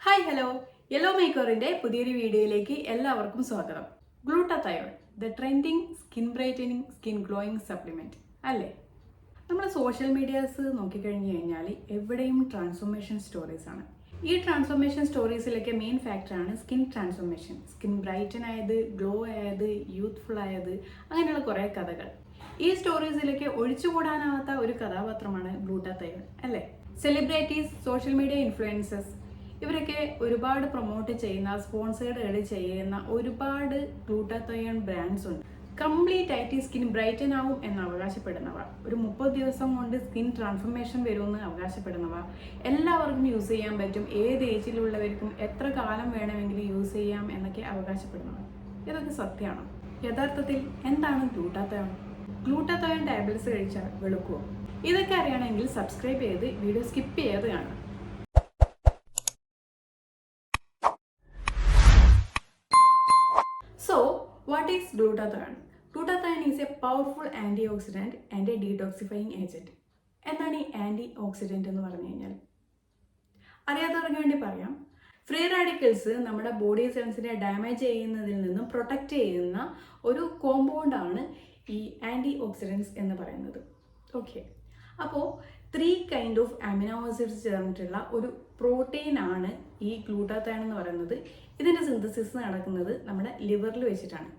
Hi hello yellow മേക്കറിൻ്റെ പുതിയൊരു വീഡിയോയിലേക്ക് എല്ലാവർക്കും സ്വാഗതം. Glutathione the trending skin brightening skin glowing supplement അല്ലേ? നമ്മൾ സോഷ്യൽ മീഡിയാസ് നോക്കിക്കഴിഞ്ഞ് കഴിഞ്ഞാൽ എവിടെയും ട്രാൻസ്ഫോർമേഷൻ സ്റ്റോറീസ് ആണ്. ഈ ട്രാൻസ്ഫോർമേഷൻ സ്റ്റോറീസിലൊക്കെ മെയിൻ ഫാക്ടറാണ് സ്കിൻ ട്രാൻസ്ഫോർമേഷൻ, സ്കിൻ ബ്രൈറ്റൻ ആയത്, ഗ്ലോ ആയത്, യൂത്ത്ഫുൾ ആയത്, അങ്ങനെയുള്ള കുറേ കഥകൾ. ഈ സ്റ്റോറീസിലൊക്കെ ഒഴിച്ചുകൂടാനാവാത്ത ഒരു കഥാപാത്രമാണ് ഗ്ലൂട്ടാതയോൺ അല്ലേ? സെലിബ്രിറ്റീസ്, സോഷ്യൽ മീഡിയ ഇൻഫ്ലുവൻസേഴ്സ് ഇവരൊക്കെ ഒരുപാട് പ്രൊമോട്ട് ചെയ്യുന്ന, സ്പോൺസേർഡ് ചെയ്യുന്ന ഒരുപാട് ഗ്ലൂട്ടാതയോൺ ബ്രാൻഡ്സ് ഉണ്ട്. കംപ്ലീറ്റ് ആയിട്ട് സ്കിൻ ബ്രൈറ്റൻ ആവും എന്ന് അവകാശപ്പെടുന്നവ, ഒരു 30 ദിവസം കൊണ്ട് സ്കിൻ ട്രാൻസ്ഫോർമേഷൻ വരുമെന്ന് അവകാശപ്പെടുന്നവ, എല്ലാവർക്കും യൂസ് ചെയ്യാൻ പറ്റും, ഏത് ഏജിലുള്ളവർക്കും എത്ര കാലം വേണമെങ്കിലും യൂസ് ചെയ്യാം എന്നൊക്കെ അവകാശപ്പെടുന്നവ. ഇതൊക്കെ സത്യമാണ്. യഥാർത്ഥത്തിൽ എന്താണ് ഗ്ലൂട്ടാതയോൺ? ഗ്ലൂട്ടാതയോൺ ടാബ്ലറ്റ്സ് കഴിച്ചാൽ വെളുക്കുമോ? ഇതൊക്കെ അറിയണമെങ്കിൽ സബ്സ്ക്രൈബ് ചെയ്ത് വീഡിയോ സ്കിപ്പ് ചെയ്യാതെ കാണാം. So, what is glutathione? Glutathione is a powerful antioxidant and a detoxifying agent. എന്താണ് ഈ ആൻറ്റി ഓക്സിഡൻറ്റ് എന്ന് പറഞ്ഞു കഴിഞ്ഞാൽ? അറിയാത്തവർക്ക് വേണ്ടി പറയാം. ഫ്രീ റാഡിക്കൽസ് നമ്മുടെ ബോഡി സെൽസിനെ ഡാമേജ് ചെയ്യുന്നതിൽ നിന്നും പ്രൊട്ടക്റ്റ് ചെയ്യുന്ന ഒരു കോമ്പൗണ്ടാണ് ഈ ആൻറ്റി ഓക്സിഡൻസ് എന്ന് പറയുന്നത്. ഓക്കെ, അപ്പോൾ 3 കൈൻഡ് ഓഫ് അമിനോ ആസിഡ്സ് ചേർന്നിട്ടുള്ള ഒരു പ്രോട്ടീൻ ആണ് ഈ ഗ്ലൂട്ടാതയോൺ എന്ന് പറയുന്നത്. ഇതിൻ്റെ സിന്തസിസ് നടക്കുന്നത് നമ്മുടെ ലിവറിൽ വെച്ചിട്ടാണ്.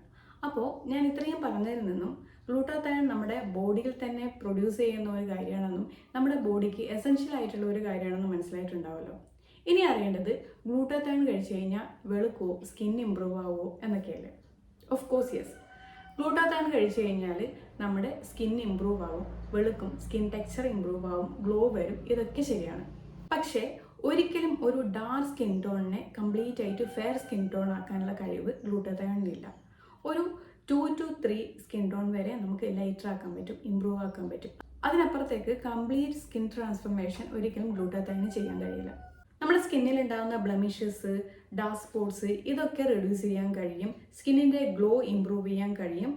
അപ്പോൾ ഞാൻ ഇത്രയും പറഞ്ഞതിൽ നിന്നും ഗ്ലൂട്ടാതയോൺ നമ്മുടെ ബോഡിയിൽ തന്നെ പ്രൊഡ്യൂസ് ചെയ്യുന്ന ഒരു കാര്യമാണെന്നും നമ്മുടെ ബോഡിക്ക് എസെൻഷ്യൽ ആയിട്ടുള്ള ഒരു കാര്യമാണെന്നും മനസ്സിലായിട്ടുണ്ടാവുമല്ലോ. ഇനി അറിയേണ്ടത് ഗ്ലൂട്ടാതയോൺ കഴിച്ചു കഴിഞ്ഞാൽ വെളുക്കുമോ, സ്കിൻ ഇമ്പ്രൂവ് ആവുമോ എന്നൊക്കെയല്ലേ? Of course yes. ഗ്ലൂട്ടാതയോൺ കഴിച്ചു കഴിഞ്ഞാൽ നമ്മുടെ സ്കിൻ ഇമ്പ്രൂവ് ആവും, വെളുക്കും, സ്കിൻ ടെക്സ്ചർ ഇമ്പ്രൂവ് ആവും, ഗ്ലോ വരും, ഇതൊക്കെ ശരിയാണ്. പക്ഷേ ഒരിക്കലും ഒരു ഡാർക്ക് സ്കിൻ ടോണിനെ കംപ്ലീറ്റ് ആയിട്ട് ഫെയർ സ്കിൻ ടോൺ ആക്കാനുള്ള കഴിവ് ഗ്ലൂട്ടാതയോണിനില്ല. ഒരു 2 to 3 സ്കിൻ ടോൺ വരെ നമുക്ക് ലൈറ്റർ ആക്കാൻ പറ്റും, ഇമ്പ്രൂവ് ആക്കാൻ പറ്റും. അതിനപ്പുറത്തേക്ക് കംപ്ലീറ്റ് സ്കിൻ ട്രാൻസ്ഫോർമേഷൻ ഒരിക്കലും ഗ്ലൂട്ടാതയോണിന് ചെയ്യാൻ കഴിയില്ല. നമ്മുടെ സ്കിന്നിൽ ഉണ്ടാകുന്ന ബ്ലെമിഷസ്, ഡാർക്ക് സ്പോട്ട്സ് ഇതൊക്കെ റെഡ്യൂസ് ചെയ്യാൻ കഴിയും, സ്കിന്നിൻ്റെ ഗ്ലോ ഇമ്പ്രൂവ് ചെയ്യാൻ കഴിയും.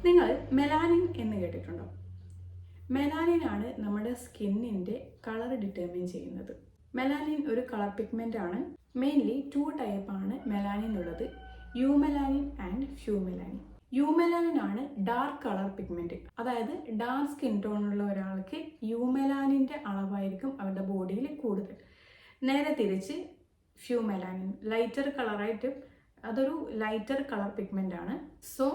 നിങ്ങൾ മെലാനിൻ എന്ന് കേട്ടിട്ടുണ്ടോ? മെലാനിൻ ആണ് നമ്മുടെ സ്കിന്നിൻ്റെ കളർ ഡിറ്റർമിൻ ചെയ്യുന്നത്. മെലാനിൻ ഒരു കളർ പിഗ്മെൻ്റ് ആണ്. മെയിൻലി 2 ടൈപ്പാണ് മെലാനിൻ ഉള്ളത്, യൂമെലാനിൻ ആൻഡ് ഫ്യൂമെലാനിൻ. യൂമെലാനിൻ ആണ് ഡാർക്ക് കളർ പിഗ്മെൻറ്റ്. അതായത് ഡാർക്ക് സ്കിൻ ടോണുള്ള ഒരാൾക്ക് യൂമെലാനിൻ്റെ അളവായിരിക്കും അവരുടെ ബോഡിയിൽ കൂടുതൽ. നേരെ തിരിച്ച് ഫ്യൂമെലാനിൻ ലൈറ്റർ കളറായിട്ട്, അതൊരു ലൈറ്റർ കളർ പിഗ്മെൻ്റ് ആണ്. സോ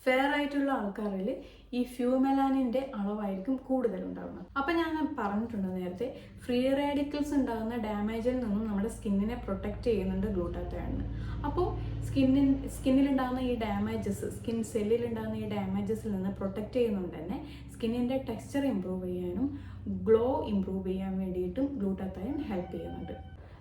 ഫെയർ ആയിട്ടുള്ള ആൾക്കാരിൽ ഈ ഫ്യൂമെലാനിൻ്റെ അളവായിരിക്കും കൂടുതലുണ്ടാകുന്നത്. അപ്പം ഞാൻ പറഞ്ഞിട്ടുണ്ട് നേരത്തെ, ഫ്രീ റാഡിക്കൽസ് ഉണ്ടാകുന്ന ഡാമേജിൽ നിന്നും നമ്മുടെ സ്കിന്നിനെ പ്രൊട്ടക്റ്റ് ചെയ്യുന്നുണ്ട് ഗ്ലൂട്ടാതയോൺ. അപ്പോൾ സ്കിന്നിലുണ്ടാകുന്ന ഈ ഡാമേജസ്, സ്കിൻ സെല്ലിലുണ്ടാകുന്ന ഈ ഡാമേജസിൽ നിന്ന് പ്രൊട്ടക്റ്റ് ചെയ്യുന്നുണ്ട് തന്നെ സ്കിന്നിൻ്റെ ടെക്സ്ചർ ഇമ്പ്രൂവ് ചെയ്യാനും ഗ്ലോ ഇമ്പ്രൂവ് ചെയ്യാൻ വേണ്ടിയിട്ടും ഗ്ലൂട്ടാതയോൺ ഹെൽപ്പ് ചെയ്യുന്നുണ്ട്.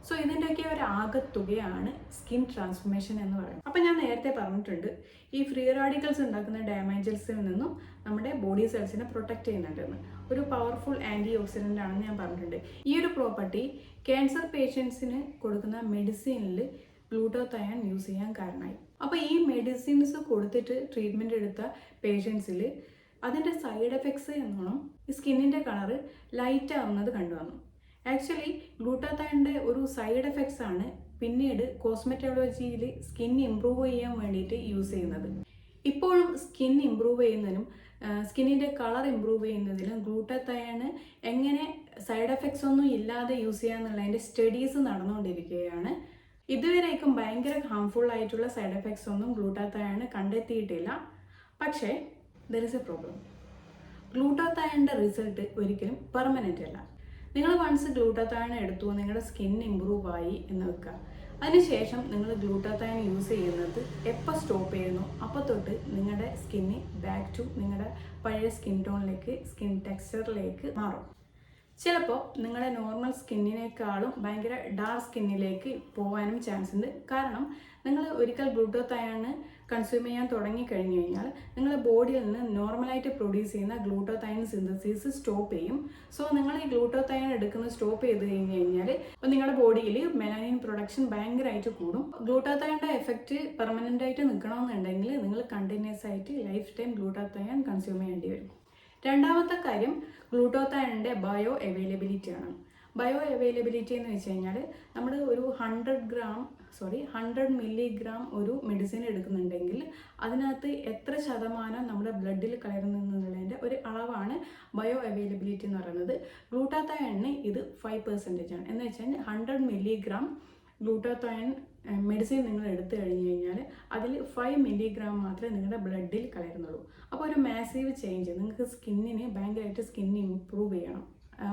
സോ ഇതിൻ്റെയൊക്കെ ഒരു ആകത്തുകയാണ് സ്കിൻ ട്രാൻസ്ഫോർമേഷൻ എന്ന് പറയുന്നത്. അപ്പം ഞാൻ നേരത്തെ പറഞ്ഞിട്ടുണ്ട്, ഈ ഫ്രീ റാഡിക്കൽസ് ഉണ്ടാക്കുന്ന ഡാമേജസിൽ നിന്നും നമ്മുടെ ബോഡി സെൽസിനെ പ്രൊട്ടക്റ്റ് ചെയ്യുന്നുണ്ടെന്ന്. ഒരു പവർഫുൾ ആൻറ്റി ഓക്സിഡൻ്റ് ആണെന്ന് ഞാൻ പറഞ്ഞിട്ടുണ്ട്. ഈ ഒരു പ്രോപ്പർട്ടി ക്യാൻസർ പേഷ്യൻസിന് കൊടുക്കുന്ന മെഡിസിനിൽ ഗ്ലൂട്ടാതയോൺ യൂസ് ചെയ്യാൻ കാരണമായി. അപ്പോൾ ഈ മെഡിസിൻസ് കൊടുത്തിട്ട് ട്രീറ്റ്മെൻറ്റ് എടുത്ത പേഷ്യൻസിൽ അതിൻ്റെ സൈഡ് എഫക്ട്സ് എന്നോണം സ്കിന്നിൻ്റെ കളറ് ലൈറ്റ് ആവുന്നത് കണ്ടുവന്നു. ആക്ച്വലി ഗ്ലൂട്ടാതയോണിൻ്റെ ഒരു സൈഡ് എഫക്ട്സ് ആണ് പിന്നീട് കോസ്മെറ്റോളജിയിൽ സ്കിൻ ഇമ്പ്രൂവ് ചെയ്യാൻ വേണ്ടിയിട്ട് യൂസ് ചെയ്യുന്നത്. ഇപ്പോഴും സ്കിൻ ഇമ്പ്രൂവ് ചെയ്യുന്നതിനും സ്കിന്നിൻ്റെ കളർ ഇമ്പ്രൂവ് ചെയ്യുന്നതിലും ഗ്ലൂട്ടാതയോൺ എങ്ങനെ സൈഡ് എഫക്ട്സ് ഒന്നും ഇല്ലാതെ യൂസ് ചെയ്യാന്നുള്ളതിൻ്റെ സ്റ്റഡീസ് നടന്നുകൊണ്ടിരിക്കുകയാണ്. ഇതുവരേക്കും ഭയങ്കര ഹാംഫുൾ ആയിട്ടുള്ള സൈഡ് എഫക്ട്സ് ഒന്നും ഗ്ലൂട്ടാതയോൺ കണ്ടെത്തിയിട്ടില്ല. പക്ഷേ ദർ ഇസ് എ പ്രോബ്ലം. ഗ്ലൂട്ടാതയോണിൻ്റെ റിസൾട്ട് ഒരിക്കലും പെർമനൻ്റ് അല്ല. നിങ്ങൾ വൺസ് ഗ്ലൂട്ടാതയോൺ എടുത്തു, നിങ്ങളുടെ സ്കിൻ ഇമ്പ്രൂവ് ആയി എന്ന് വെക്കുക. അതിനുശേഷം നിങ്ങൾ ഗ്ലൂട്ടാതയോൺ യൂസ് ചെയ്യുന്നത് എപ്പോൾ സ്റ്റോപ്പ് ചെയ്യുന്നു അപ്പോൾ തൊട്ട് നിങ്ങളുടെ സ്കിന്ന് ബാക്ക് ടു നിങ്ങളുടെ പഴയ സ്കിൻ ടോണിലേക്ക്, സ്കിൻ ടെക്സ്ചറിലേക്ക് മാറും. ചിലപ്പോൾ നിങ്ങളുടെ നോർമൽ സ്കിന്നിനേക്കാളും ഭയങ്കര ഡാർക്ക് സ്കിന്നിലേക്ക് പോകാനും ചാൻസ് ഉണ്ട്. കാരണം നിങ്ങൾ ഒരിക്കൽ ഗ്ലൂട്ടാതയോൺ കൺസ്യൂം ചെയ്യാൻ തുടങ്ങിക്കഴിഞ്ഞു കഴിഞ്ഞാൽ നിങ്ങളുടെ ബോഡിയിൽ നിന്ന് നോർമലായിട്ട് പ്രൊഡ്യൂസ് ചെയ്യുന്ന ഗ്ലൂട്ടാതയോൺ സിന്തസിസ് സ്റ്റോപ്പ് ചെയ്യും. സോ നിങ്ങൾ ഈ ഗ്ലൂട്ടാതയോൺ എടുക്കുന്നത് സ്റ്റോപ്പ് ചെയ്ത് കഴിഞ്ഞ് കഴിഞ്ഞാൽ നിങ്ങളുടെ ബോഡിയിൽ മെലാനിൻ പ്രൊഡക്ഷൻ ഭയങ്കരമായിട്ട് കൂടും. ഗ്ലൂട്ടാതയോണിൻ്റെ എഫക്റ്റ് പെർമനൻ്റ് ആയിട്ട് നിൽക്കണമെന്നുണ്ടെങ്കിൽ നിങ്ങൾ കണ്ടിന്യൂസ് ആയിട്ട് ലൈഫ് ടൈം ഗ്ലൂട്ടാതയോൺ കൺസ്യൂം ചെയ്യേണ്ടി വരും. രണ്ടാമത്തെ കാര്യം ഗ്ലൂട്ടാതയോണിൻ്റെ ബയോ അവൈലബിലിറ്റി ആണ്. ബയോ അവൈലബിലിറ്റി എന്ന് വെച്ച് കഴിഞ്ഞാൽ നമ്മൾ ഒരു 100 മില്ലിഗ്രാം ഒരു മെഡിസിൻ എടുക്കുന്നുണ്ടെങ്കിൽ അതിനകത്ത് എത്ര ശതമാനം നമ്മുടെ ബ്ലഡിൽ കലരുന്നതിൻ്റെ ഒരു അളവാണ് ബയോ അവൈലബിലിറ്റി എന്ന് പറയുന്നത്. ഗ്ലൂട്ടാത്തയോണിന് ഇത് 5% ആണ്. എന്ന് വെച്ചാൽ 100 മില്ലിഗ്രാം ഗ്ലൂട്ടാത്തയോൺ മെഡിസിൻ നിങ്ങൾ എടുത്തു കഴിഞ്ഞ് കഴിഞ്ഞാൽ അതിൽ 5 മില്ലിഗ്രാം മാത്രമേ നിങ്ങളുടെ ബ്ലഡിൽ കലരുന്നുള്ളൂ. അപ്പോൾ ഒരു മാസീവ് ചേഞ്ച്, നിങ്ങൾക്ക് സ്കിന്നിന് ഭയങ്കരമായിട്ട് സ്കിന്നിന് ഇമ്പ്രൂവ് ചെയ്യണം,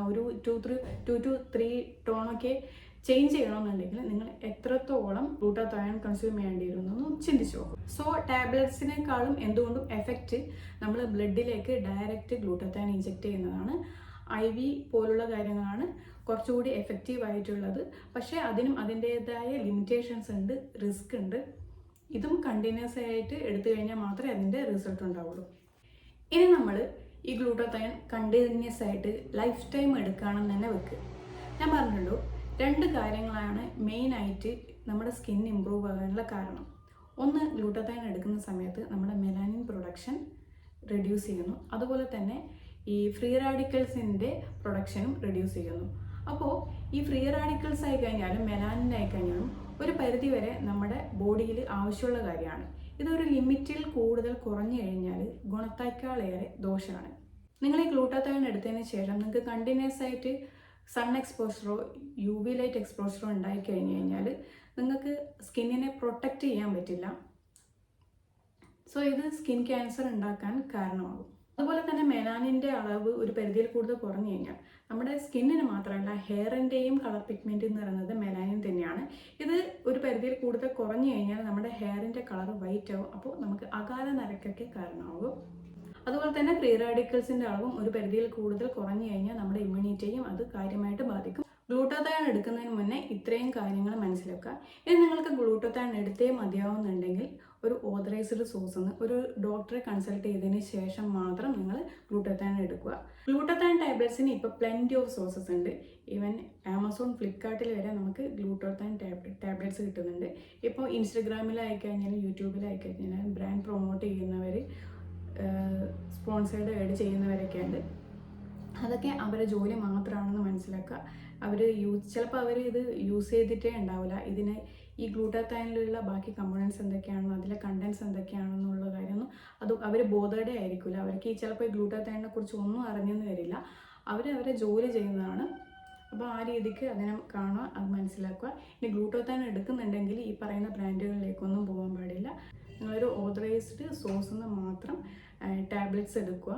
ഒരു 2 to 3 ടോണൊക്കെ ചേഞ്ച് ചെയ്യണമെന്നുണ്ടെങ്കിൽ നിങ്ങൾ എത്രത്തോളം ഗ്ലൂട്ടാത്തയോൺ കൺസ്യൂം ചെയ്യേണ്ടി വരുമെന്നൊന്ന് ചിന്തിച്ചു നോക്കും. സോ ടാബ്ലറ്റ്സിനേക്കാളും എന്തുകൊണ്ടും എഫക്റ്റ് നമ്മൾ ബ്ലഡിലേക്ക് ഡയറക്റ്റ് ഗ്ലൂട്ടാത്തയോൺ ഇഞ്ചെക്ട് ചെയ്യുന്നതാണ്. IV പോലുള്ള കാര്യങ്ങളാണ് കുറച്ചുകൂടി എഫക്റ്റീവ് ആയിട്ടുള്ളത്. പക്ഷേ അതിനും അതിൻ്റേതായ ലിമിറ്റേഷൻസ് ഉണ്ട്, റിസ്ക് ഉണ്ട്. ഇതും കണ്ടിന്യൂസ് ആയിട്ട് എടുത്തു കഴിഞ്ഞാൽ മാത്രമേ അതിൻ്റെ റിസൾട്ട് ഉണ്ടാവുള്ളൂ. ഇനി നമ്മൾ ഈ ഗ്ലൂട്ടാത്തയോൺ കണ്ടിന്യൂസ് ആയിട്ട് ലൈഫ് ടൈം എടുക്കുകയാണെന്ന് തന്നെ വെക്കുക. ഞാൻ പറഞ്ഞല്ലോ, 2 കാര്യങ്ങളാണ് മെയിനായിട്ട് നമ്മുടെ സ്കിൻ ഇമ്പ്രൂവ് ആകാനുള്ള കാരണം. ഒന്ന്, ഗ്ലൂട്ടാത്തയോൺ എടുക്കുന്ന സമയത്ത് നമ്മുടെ മെലാനിൻ പ്രൊഡക്ഷൻ റെഡ്യൂസ് ചെയ്യുന്നു. അതുപോലെ തന്നെ ഈ ഫ്രീ റാഡിക്കൽസിൻ്റെ പ്രൊഡക്ഷനും റെഡ്യൂസ് ചെയ്യുന്നു. അപ്പോൾ ഈ ഫ്രീ റാഡിക്കൽസ് ആയി കഴിഞ്ഞാലും മെലാനിൻ ആയി കഴിഞ്ഞാലും ഒരു പരിധി വരെ നമ്മുടെ ബോഡിയിൽ ആവശ്യമുള്ള കാര്യമാണ്. ഇതൊരു ലിമിറ്റിൽ കൂടുതൽ കുറഞ്ഞു കഴിഞ്ഞാൽ ഗുണത്തേക്കാളേറെ ദോഷമാണ്. നിങ്ങൾ ഈ ഗ്ലൂട്ടാത്തയോൺ എടുത്തതിന് ശേഷം നിങ്ങൾക്ക് കണ്ടിന്യൂസ് ആയിട്ട് സൺ എക്സ്പോഷറോ UV ലൈറ്റ് എക്സ്പോഷറോ ഉണ്ടായി കഴിഞ്ഞ് കഴിഞ്ഞാൽ നിങ്ങൾക്ക് സ്കിന്നിനെ പ്രൊട്ടക്റ്റ് ചെയ്യാൻ പറ്റില്ല. സോ ഇത് സ്കിൻ ക്യാൻസർ ഉണ്ടാക്കാൻ കാരണമാകും. അതുപോലെ തന്നെ മെലാനിൻ്റെ അളവ് ഒരു പരിധിയിൽ കൂടുതൽ കുറഞ്ഞു കഴിഞ്ഞാൽ നമ്മുടെ സ്കിന്നിന് മാത്രമല്ല ഹെയറിൻ്റെയും കളർ പിഗ്മെൻറ്റ് എന്ന് പറയുന്നത് മെലാനിൻ തന്നെയാണ്. ഇത് ഒരു പരിധിയിൽ കൂടുതൽ കുറഞ്ഞു കഴിഞ്ഞാൽ നമ്മുടെ ഹെയറിൻ്റെ കളർ വൈറ്റ് ആവും. അപ്പോൾ നമുക്ക് അകാല നരക്കൊക്കെ കാരണമാകും. അതുപോലെ തന്നെ ഫ്രീ റാഡിക്കൽസിൻ്റെ അളവും ഒരു പരിധിയിൽ കൂടുതൽ കുറഞ്ഞു കഴിഞ്ഞാൽ നമ്മുടെ ഇമ്മ്യൂണിറ്റിയെയും അത് കാര്യമായിട്ട് ബാധിക്കും. ഗ്ലൂട്ടാത്തയോൺ എടുക്കുന്നതിന് മുന്നേ ഇത്രയും കാര്യങ്ങൾ മനസ്സിലാക്കുക. ഇനി നിങ്ങൾക്ക് ഗ്ലൂട്ടാത്തയോൺ എടുത്തേ മതിയാവുന്നുണ്ടെങ്കിൽ ഒരു ഓതറൈസ്ഡ് സോഴ്സിൽ ഒരു ഡോക്ടറെ കൺസൾട്ട് ചെയ്തതിന് ശേഷം മാത്രം നിങ്ങൾ ഗ്ലൂട്ടാത്തയോൺ എടുക്കുക. ഗ്ലൂട്ടാത്തയോൺ ടാബ്ലറ്റ്സിന് ഇപ്പോൾ പ്ലെൻറ്റി ഓഫ് സോഴ്സസ് ഉണ്ട്. ഈവൻ ആമസോൺ, ഫ്ലിപ്കാർട്ടിൽ വരെ നമുക്ക് ഗ്ലൂട്ടാത്തയോൺ ടാബ്ലറ്റ്സ് കിട്ടുന്നുണ്ട്. ഇപ്പോൾ ഇൻസ്റ്റഗ്രാമിലായിക്കഴിഞ്ഞാലും യൂട്യൂബിലായിക്കഴിഞ്ഞാലും ബ്രാൻഡ് പ്രൊമോട്ട് ചെയ്യുന്നവർ, സ്പോൺസേർഡ് ആഡ് ചെയ്യുന്നവരൊക്കെ ഉണ്ട്. അതൊക്കെ അവരുടെ ജോലി മാത്രമാണെന്ന് മനസ്സിലാക്കുക. ചിലപ്പോൾ അവർ ഇത് യൂസ് ചെയ്തിട്ടേ ഉണ്ടാവില്ല. ഇതിന് ഈ ഗ്ലൂട്ടാത്തയോണിലുള്ള ബാക്കി കമ്പോണൻസ് എന്തൊക്കെയാണെന്നോ അതിലെ കണ്ടൻസ് എന്തൊക്കെയാണെന്നുള്ള കാര്യമൊന്നും അവർ ബോധേഡേ ആയിരിക്കില്ല. അവർക്ക് ചിലപ്പോൾ ഈ ഗ്ലൂട്ടാത്തയോണിനെ കുറിച്ച് ഒന്നും അറിഞ്ഞെന്ന് വരില്ല. അവരെ ജോലി ചെയ്യുന്നതാണ്. അപ്പോൾ ആ രീതിക്ക് അതിനെ കാണുക, അത് മനസ്സിലാക്കുക. ഇനി ഗ്ലൂട്ടാത്തയോൺ എടുക്കുന്നുണ്ടെങ്കിൽ ഈ പറയുന്ന ബ്രാൻഡുകളിലേക്കൊന്നും പോകാൻ പാടില്ല. നിങ്ങളൊരു ഓതറൈസ്ഡ് സോഴ്സിൽ നിന്ന് മാത്രം ടാബ്ലറ്റ്സ് എടുക്കുക.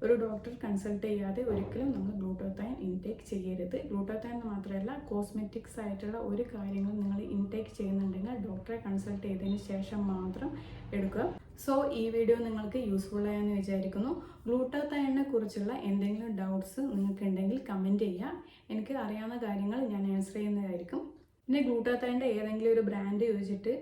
ഒരു ഡോക്ടർ കൺസൾട്ട് ചെയ്യാതെ ഒരിക്കലും നമ്മൾ ഗ്ലൂട്ടാത്തയോൺ ഇൻടേക്ക് ചെയ്യരുത്. ഗ്ലൂട്ടാത്തയോൺ മാത്രമല്ല, കോസ്മെറ്റിക്സ് ആയിട്ടുള്ള ഒരു കാര്യങ്ങളും നിങ്ങൾ ഇൻടേക്ക് ചെയ്യുന്നുണ്ടെങ്കിൽ ഡോക്ടറെ കൺസൾട്ട് ചെയ്തതിന് ശേഷം മാത്രം എടുക്കുക. സോ ഈ വീഡിയോ നിങ്ങൾക്ക് യൂസ്ഫുൾ ആയെന്ന് വിചാരിക്കുന്നു. ഗ്ലൂട്ടാത്തയോണിനെ കുറിച്ചുള്ള എന്തെങ്കിലും ഡൗട്ട്സ് നിങ്ങൾക്ക് ഉണ്ടെങ്കിൽ കമൻറ്റ് ചെയ്യുക. എനിക്ക് അറിയാവുന്ന കാര്യങ്ങൾ ഞാൻ ആൻസർ ചെയ്യുന്നതായിരിക്കും. പിന്നെ ഗ്ലൂട്ടാത്തയോണിൻ്റെ ഏതെങ്കിലും ഒരു ബ്രാൻഡ് ചോദിച്ചിട്ട്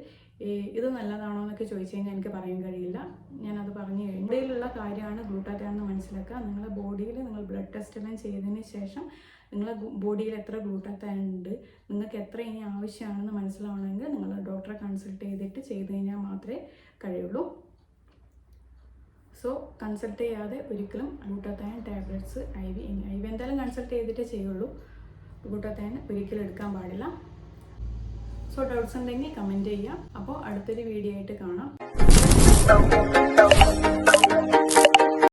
ഇത് നല്ലതാണോ എന്നൊക്കെ ചോദിച്ചു കഴിഞ്ഞാൽ എനിക്ക് പറയാൻ കഴിയില്ല. ഞാനത് പറഞ്ഞു കഴിഞ്ഞു. ബോഡിയിലുള്ള കാര്യമാണ് ഗ്ലൂട്ടാത്തയോൺ എന്ന് മനസ്സിലാക്കുക. നിങ്ങളുടെ ബോഡിയിൽ നിങ്ങൾ ബ്ലഡ് ടെസ്റ്റ് എല്ലാം ചെയ്തതിന് ശേഷം നിങ്ങളുടെ ബോഡിയിൽ എത്ര ഗ്ലൂട്ടാത്തയോൺ ഉണ്ട്, നിങ്ങൾക്ക് എത്ര ഇനി ആവശ്യമാണെന്ന് മനസ്സിലാവണമെങ്കിൽ നിങ്ങൾ ഡോക്ടറെ കൺസൾട്ട് ചെയ്തിട്ട് ചെയ്ത് കഴിഞ്ഞാൽ മാത്രമേ കഴിയുള്ളൂ. സോ കൺസൾട്ട് ചെയ്യാതെ ഒരിക്കലും ഗ്ലൂട്ടാത്തയോൺ ടാബ്ലറ്റ്സ് IV എന്തായാലും കൺസൾട്ട് ചെയ്തിട്ടേ ചെയ്യുള്ളൂ. ഗ്ലൂട്ടാത്തയോൺ ഒരിക്കലും എടുക്കാൻ പാടില്ല. സോ ഡൗട്ട്സ് ഉണ്ടെങ്കിൽ കമൻറ്റ് ചെയ്യാം. അപ്പോൾ അടുത്തൊരു വീഡിയോ ആയിട്ട് കാണാം.